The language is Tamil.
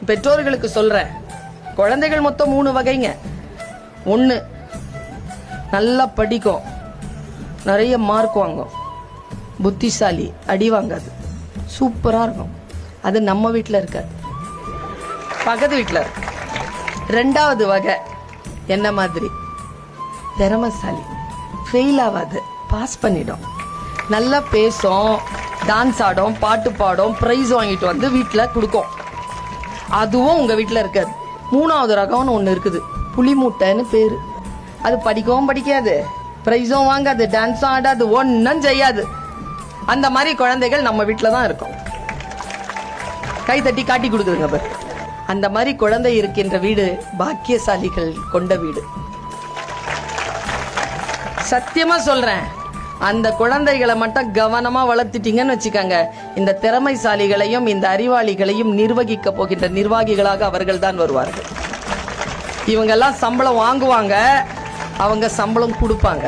பெற்றோர்களுக்கு சொல்றேன், குழந்தைகள் மொத்தம் 3 வகைங்க. ஒன்று, நல்லா படிக்கும், நிறைய மார்க் வாங்கும், புத்திசாலி, அடி வாங்காது, சூப்பரா இருக்கும். அது நம்ம வீட்டில் இருக்காது, பக்கத்து வீட்டில் இருக்கு. 2வது வகை என்ன மாதிரி, திறமைசாலி, ஃபெயில் ஆகாது, பாஸ் பண்ணிடும், நல்லா பேசும், டான்ஸ் ஆடும், பாட்டு பாடும், பிரைஸ் வாங்கிட்டு வந்து வீட்டில் கொடுக்கும். அதுவும் உங்க வீட்டில் இருக்காது. 3வது ரகம்னு ஒன்று இருக்குது, புலி மூட்டைன்னு பேரு. அது படிக்கவும் படிக்காது, பிரைஸும் வாங்காது, டான்ஸும் ஆடாது, ஒன்றும் செய்யாது. அந்த மாதிரி குழந்தைகள் நம்ம வீட்டில் தான் இருக்கும். கை தட்டி காட்டி கொடுக்குதுங்க பாரு. அந்த மாதிரி குழந்தை இருக்கின்ற வீடு பாக்கியசாலிகள் கொண்ட வீடு. சத்தியமா சொல்றேன், அந்த குழந்தைகளை மட்டும் கவனமா வளர்த்துட்டீங்கன்னு வச்சுக்கோங்க, இந்த திறமைசாலிகளையும் இந்த அறிவாளிகளையும் நிர்வகிக்க போகின்ற நிர்வாகிகளாக அவர்கள் தான் வருவார்கள். இவங்கெல்லாம் சம்பளம் வாங்குவாங்க, அவங்க சம்பளம் கொடுப்பாங்க.